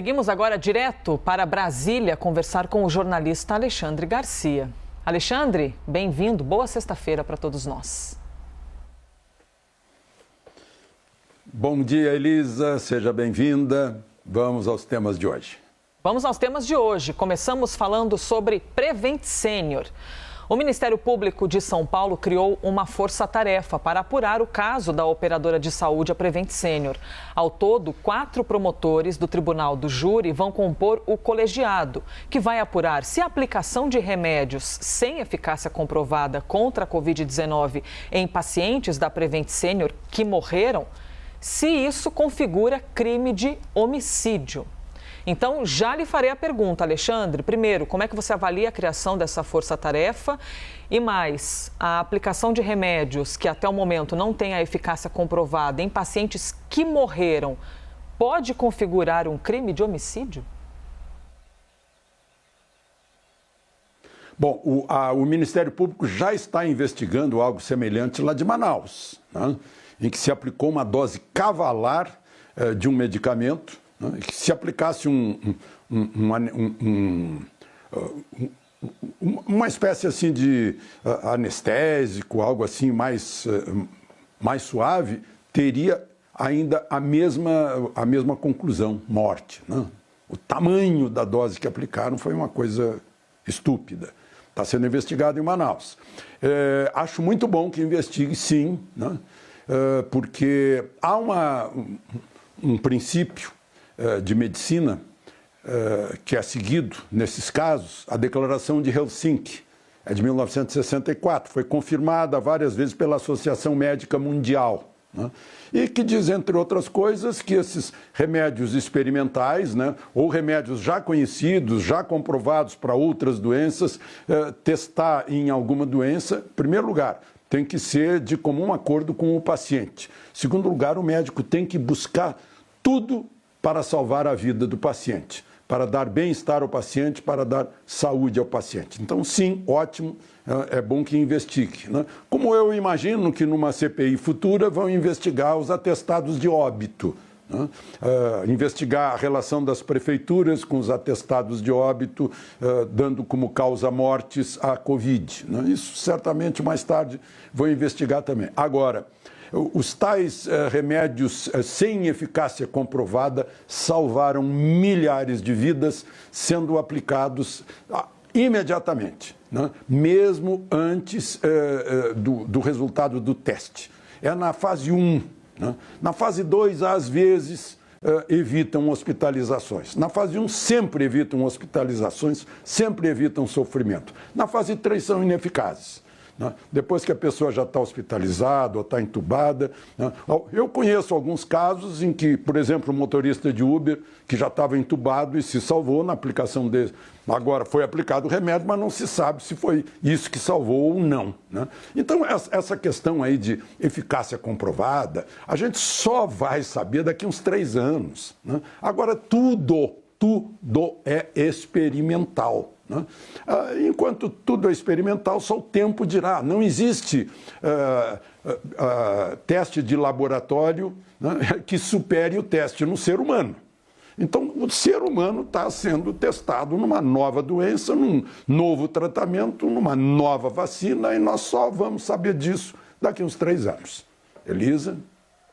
Seguimos agora direto para Brasília conversar com o jornalista Alexandre Garcia. Alexandre, bem-vindo. Boa sexta-feira para todos nós. Bom dia, Elisa. Seja bem-vinda. Vamos aos temas de hoje. Vamos aos temas de hoje. Começamos falando sobre Prevent Senior. O Ministério Público de São Paulo criou uma força-tarefa para apurar o caso da operadora de saúde, a Prevent Senior. Ao todo, 4 promotores do Tribunal do Júri vão compor o colegiado, que vai apurar se a aplicação de remédios sem eficácia comprovada contra a Covid-19 em pacientes da Prevent Senior que morreram, se isso configura crime de homicídio. Então, já lhe farei a pergunta, Alexandre. Primeiro, como é que você avalia a criação dessa força-tarefa? E mais, a aplicação de remédios que até o momento não têm a eficácia comprovada em pacientes que morreram pode configurar um crime de homicídio? Bom, o Ministério Público já está investigando algo semelhante lá de Manaus, né, em que se aplicou uma dose cavalar de um medicamento, né, que se aplicasse uma espécie assim de anestésico, algo assim mais suave, teria ainda a mesma conclusão, morte, né? O tamanho da dose que aplicaram foi uma coisa estúpida. Está sendo investigado em Manaus. Acho muito bom que investigue, sim, né? Porque há um princípio de medicina que é seguido nesses casos, a Declaração de Helsinki, é de 1964, foi confirmada várias vezes pela Associação Médica Mundial, né? E que diz, entre outras coisas, que esses remédios experimentais, né, ou remédios já conhecidos, já comprovados para outras doenças, testar em alguma doença, em primeiro lugar, tem que ser de comum acordo com o paciente. Em segundo lugar, o médico tem que buscar tudo para salvar a vida do paciente, para dar bem-estar ao paciente, para dar saúde ao paciente. Então, sim, ótimo, é bom que investigue, né? Como eu imagino que numa CPI futura vão investigar os atestados de óbito, né? Investigar a relação das prefeituras com os atestados de óbito, dando como causa mortes a Covid, né? Isso certamente mais tarde vão investigar também. Agora, os tais remédios sem eficácia comprovada salvaram milhares de vidas sendo aplicados imediatamente, né? Mesmo antes do resultado do teste. É na fase 1. Né? Na fase 2, às vezes, evitam hospitalizações. Na fase 1, sempre evitam hospitalizações, sempre evitam sofrimento. Na fase 3, são ineficazes. Depois que a pessoa já está hospitalizada ou está entubada, né? Eu conheço alguns casos em que, por exemplo, o motorista de Uber, que já estava entubado e se salvou na aplicação dele. Agora, foi aplicado o remédio, mas não se sabe se foi isso que salvou ou não, né? Então, essa questão aí de eficácia comprovada, a gente só vai saber daqui uns 3 anos, né? Agora, tudo é experimental, né? Enquanto tudo é experimental, só o tempo dirá. Não existe teste de laboratório, né, que supere o teste no ser humano. Então, o ser humano está sendo testado numa nova doença, num novo tratamento, numa nova vacina, e nós só vamos saber disso daqui uns 3 anos. Elisa?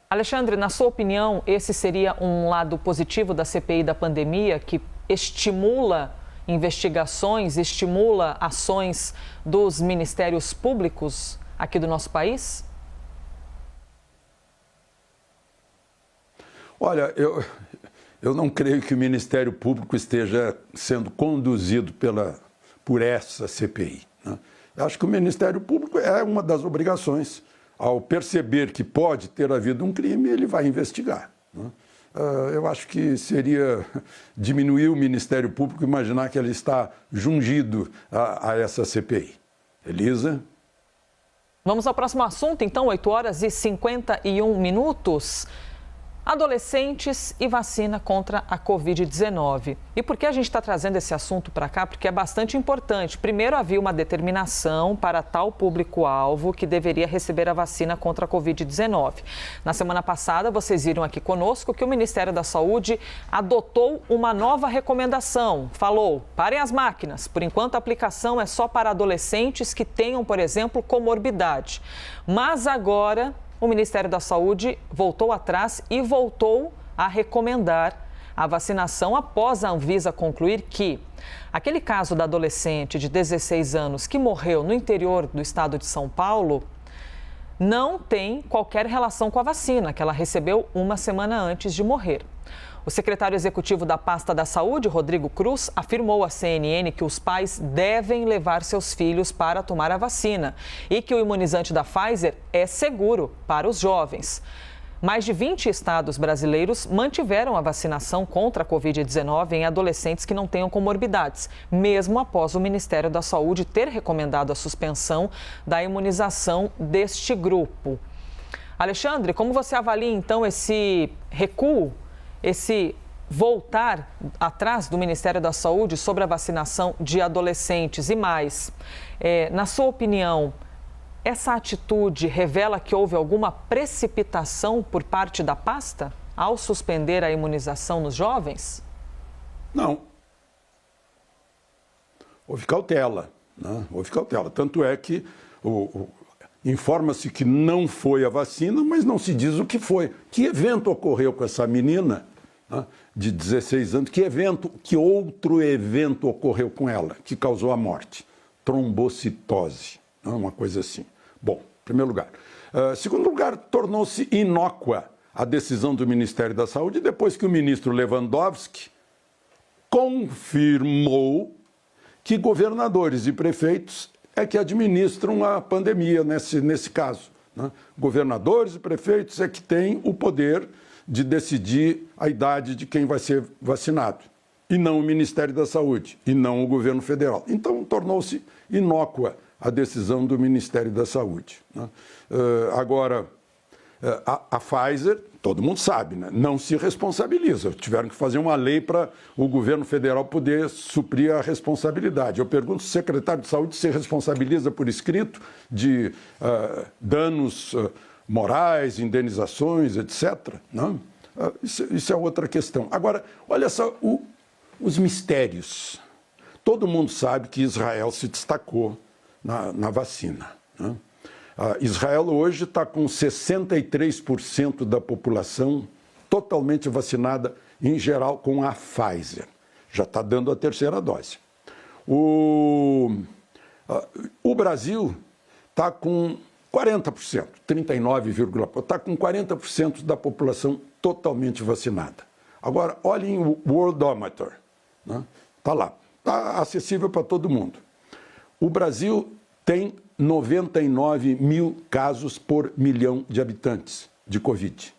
Alexandre, na sua opinião, esse seria um lado positivo da CPI da pandemia, que estimula investigações, estimula ações dos ministérios públicos aqui do nosso país? Olha, eu não creio que o Ministério Público esteja sendo conduzido por essa CPI, né? Eu acho que o Ministério Público é uma das obrigações. Ao perceber que pode ter havido um crime, ele vai investigar, né? Eu acho que seria diminuir o Ministério Público imaginar que ele está jungido a essa CPI. Elisa? Vamos ao próximo assunto, então, 8h51. Adolescentes e vacina contra a Covid-19. E por que a gente está trazendo esse assunto para cá? Porque é bastante importante. Primeiro, havia uma determinação para tal público-alvo que deveria receber a vacina contra a Covid-19. Na semana passada, vocês viram aqui conosco que o Ministério da Saúde adotou uma nova recomendação. Falou, parem as máquinas. Por enquanto, a aplicação é só para adolescentes que tenham, por exemplo, comorbidade. Mas agora, o Ministério da Saúde voltou atrás e voltou a recomendar a vacinação após a Anvisa concluir que aquele caso da adolescente de 16 anos que morreu no interior do estado de São Paulo não tem qualquer relação com a vacina que ela recebeu uma semana antes de morrer. O secretário executivo da pasta da Saúde, Rodrigo Cruz, afirmou à CNN que os pais devem levar seus filhos para tomar a vacina e que o imunizante da Pfizer é seguro para os jovens. Mais de 20 estados brasileiros mantiveram a vacinação contra a Covid-19 em adolescentes que não tenham comorbidades, mesmo após o Ministério da Saúde ter recomendado a suspensão da imunização deste grupo. Alexandre, como você avalia então esse recuo, esse voltar atrás do Ministério da Saúde sobre a vacinação de adolescentes e mais? Na sua opinião, essa atitude revela que houve alguma precipitação por parte da pasta ao suspender a imunização nos jovens? Não. Houve cautela, né? Houve cautela. Tanto é que informa-se que não foi a vacina, mas não se diz o que foi. Que evento ocorreu com essa menina, né, de 16 anos? Que outro evento ocorreu com ela que causou a morte? Trombocitose, né, uma coisa assim. Bom, em primeiro lugar. Segundo lugar, tornou-se inócua a decisão do Ministério da Saúde depois que o ministro Lewandowski confirmou que governadores e prefeitos é que administram a pandemia nesse caso, né? Governadores e prefeitos é que têm o poder de decidir a idade de quem vai ser vacinado, e não o Ministério da Saúde, e não o governo federal. Então, tornou-se inócua a decisão do Ministério da Saúde, né? Agora, a Pfizer, todo mundo sabe, né? Não se responsabiliza. Tiveram que fazer uma lei para o governo federal poder suprir a responsabilidade. Eu pergunto se o secretário de Saúde se responsabiliza por escrito de danos morais, indenizações, etc. Não? Isso é outra questão. Agora, olha só os mistérios. Todo mundo sabe que Israel se destacou na vacina, né? Israel hoje está com 63% da população totalmente vacinada, em geral, com a Pfizer. Já está dando a terceira dose. O Brasil está com 40%, 39,4%, está com 40% da população totalmente vacinada. Agora, olhem o Worldometer, né? Está lá, está acessível para todo mundo. O Brasil tem 99 mil casos por milhão de habitantes de Covid.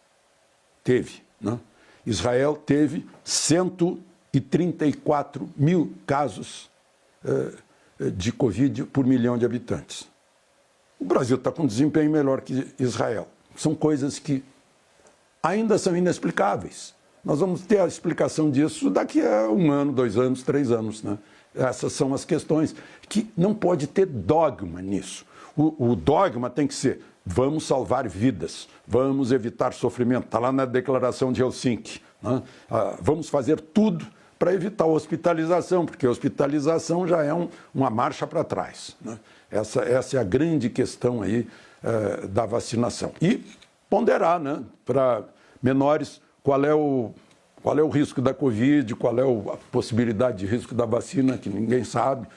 Teve, né? Israel teve 134 mil casos de Covid por milhão de habitantes. O Brasil está com desempenho melhor que Israel. São coisas que ainda são inexplicáveis. Nós vamos ter a explicação disso daqui a 1 ano, 2 anos, 3 anos, né? Essas são as questões que não pode ter dogma nisso. O dogma tem que ser: vamos salvar vidas, vamos evitar sofrimento. Está lá na Declaração de Helsinki, né? Vamos fazer tudo para evitar a hospitalização, porque a hospitalização já é uma marcha para trás, né? Essa é a grande questão aí da vacinação. E ponderar, né, para menores qual é o risco da Covid, qual é a possibilidade de risco da vacina, que ninguém sabe,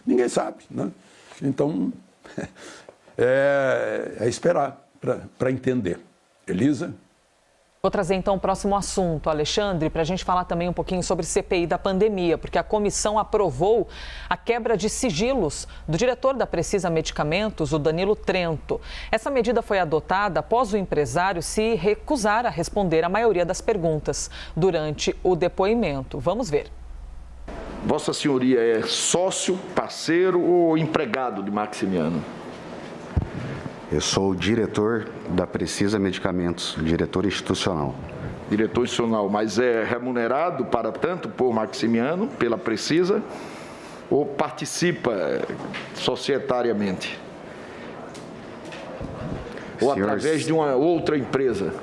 né? Então, é esperar para entender. Elisa? Vou trazer então o próximo assunto, Alexandre, para a gente falar também um pouquinho sobre CPI da pandemia, porque a comissão aprovou a quebra de sigilos do diretor da Precisa Medicamentos, o Danilo Trento. Essa medida foi adotada após o empresário se recusar a responder a maioria das perguntas durante o depoimento. Vamos ver. Vossa Senhoria é sócio, parceiro ou empregado de Maximiano? Eu sou o diretor da Precisa Medicamentos, diretor institucional. diretor institucional, mas é remunerado para tanto por Maximiano, pela Precisa, ou participa societariamente? Ou através de uma outra empresa?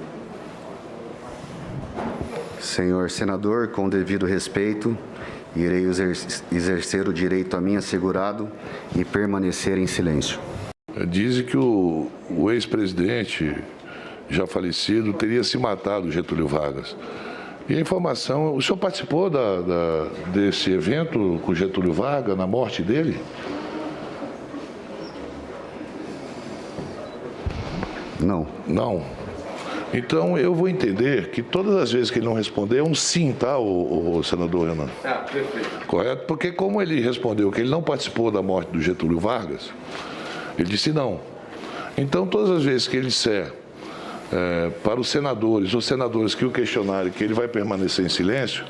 Senhor senador, com devido respeito, irei exercer o direito a mim assegurado e permanecer em silêncio. Dizem que o ex-presidente, já falecido, teria se matado, Getúlio Vargas. E a informação, o senhor participou desse evento com Getúlio Vargas, na morte dele? Não. Não. Então, eu vou entender que todas as vezes que ele não responder, é um sim, tá, o senador Renan? Perfeito. Correto? Porque como ele respondeu que ele não participou da morte do Getúlio Vargas, ele disse não. Então, todas as vezes que ele disser para os senadores que o questionarem que ele vai permanecer em silêncio,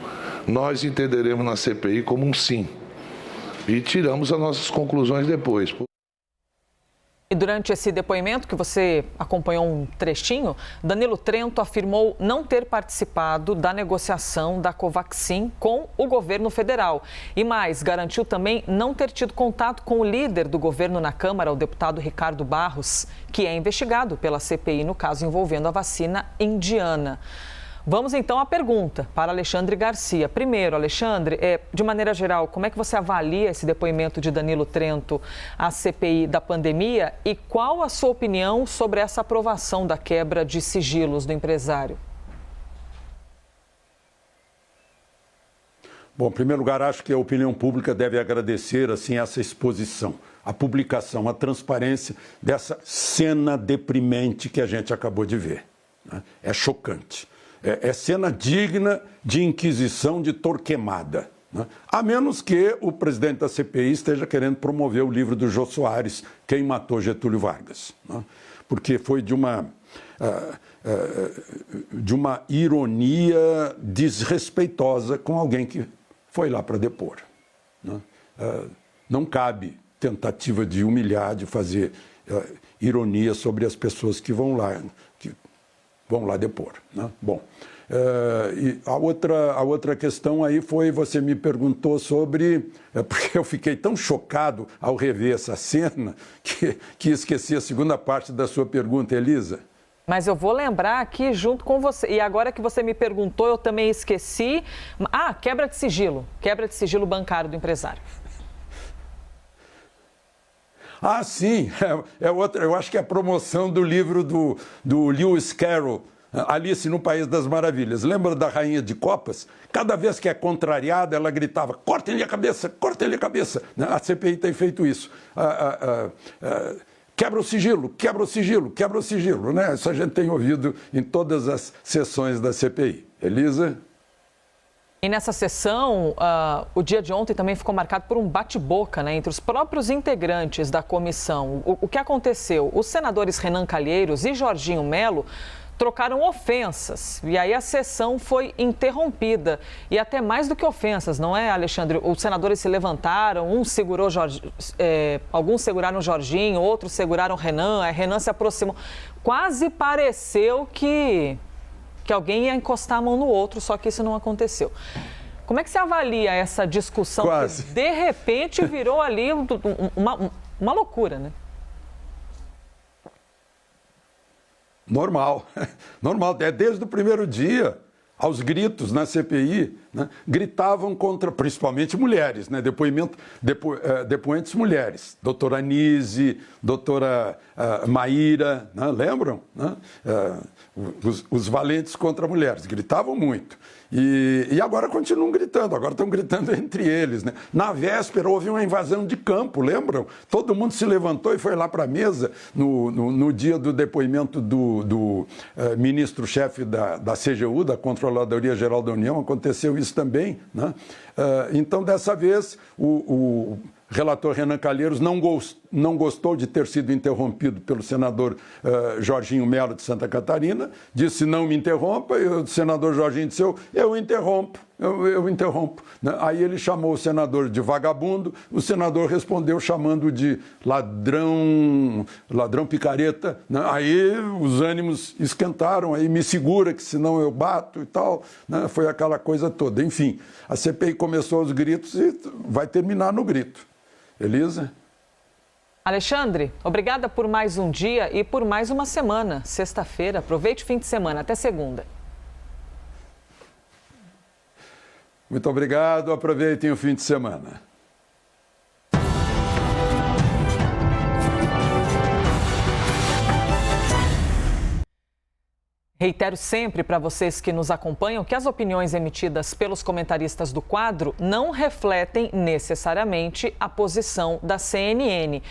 nós entenderemos na CPI como um sim. E tiramos as nossas conclusões depois. E durante esse depoimento, que você acompanhou um trechinho, Danilo Trento afirmou não ter participado da negociação da Covaxin com o governo federal. E mais, garantiu também não ter tido contato com o líder do governo na Câmara, o deputado Ricardo Barros, que é investigado pela CPI no caso envolvendo a vacina indiana. Vamos então à pergunta para Alexandre Garcia. Primeiro, Alexandre, de maneira geral, como é que você avalia esse depoimento de Danilo Trento à CPI da pandemia e qual a sua opinião sobre essa aprovação da quebra de sigilos do empresário? Bom, em primeiro lugar, acho que a opinião pública deve agradecer assim, essa exposição, a publicação, a transparência dessa cena deprimente que a gente acabou de ver, né? É chocante. É cena digna de inquisição de Torquemada, né? A menos que o presidente da CPI esteja querendo promover o livro do Jô Soares, Quem Matou Getúlio Vargas, né? Porque foi de uma ironia desrespeitosa com alguém que foi lá para depor, né? Não cabe tentativa de humilhar, de fazer ironia sobre as pessoas que vão lá depor, né? Bom, e a outra questão aí foi, você me perguntou sobre, porque eu fiquei tão chocado ao rever essa cena que esqueci a segunda parte da sua pergunta, Elisa. Mas eu vou lembrar aqui junto com você, e agora que você me perguntou, eu também esqueci. Quebra de sigilo bancário do empresário. Sim, outra. Eu acho que é a promoção do livro do Lewis Carroll, Alice no País das Maravilhas. Lembra da Rainha de Copas? Cada vez que é contrariada, ela gritava, cortem-lhe a cabeça, cortem-lhe a cabeça. A CPI tem feito isso. Quebra o sigilo, quebra o sigilo, quebra o sigilo, né? Isso a gente tem ouvido em todas as sessões da CPI. Elisa? E nessa sessão, o dia de ontem também ficou marcado por um bate-boca, né, entre os próprios integrantes da comissão. O que aconteceu? Os senadores Renan Calheiros e Jorginho Melo trocaram ofensas e aí a sessão foi interrompida. E até mais do que ofensas, não é, Alexandre? Os senadores se levantaram, alguns seguraram Jorginho, outros seguraram Renan, Renan se aproximou. Quase pareceu que alguém ia encostar a mão no outro, só que isso não aconteceu. Como é que você avalia essa discussão Quase. que, de repente, virou ali uma loucura, né? Normal. Desde o primeiro dia, aos gritos na CPI, né, gritavam contra, principalmente mulheres, né, depoentes mulheres, doutora Anise, doutora Maíra, né, lembram? Né? Os valentes contra mulheres, gritavam muito. E agora continuam gritando, agora estão gritando entre eles, né? Na véspera houve uma invasão de campo, lembram? Todo mundo se levantou e foi lá para a mesa no dia do depoimento do ministro-chefe da CGU, da Controladoria Geral da União, aconteceu isso também, né? Então, dessa vez, o relator Renan Calheiros não gostou de ter sido interrompido pelo senador Jorginho Melo de Santa Catarina, disse não me interrompa, e o senador Jorginho disse eu interrompo. eu interrompo. Né? Aí ele chamou o senador de vagabundo, o senador respondeu chamando de ladrão picareta. Né? Aí os ânimos esquentaram, aí me segura que senão eu bato e tal. Né? Foi aquela coisa toda. Enfim, a CPI começou aos gritos e vai terminar no grito. Elisa? Alexandre, obrigada por mais um dia e por mais uma semana. Sexta-feira, aproveite o fim de semana. Até segunda. Muito obrigado, aproveitem o fim de semana. Reitero sempre para vocês que nos acompanham que as opiniões emitidas pelos comentaristas do quadro não refletem necessariamente a posição da CNN.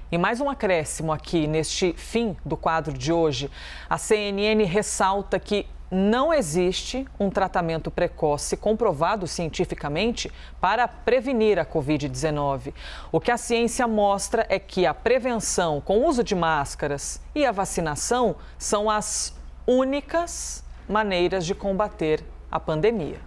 E mais um acréscimo aqui neste fim do quadro de hoje. A CNN ressalta que não existe um tratamento precoce comprovado cientificamente para prevenir a Covid-19. O que a ciência mostra é que a prevenção com o uso de máscaras e a vacinação são as únicas maneiras de combater a pandemia.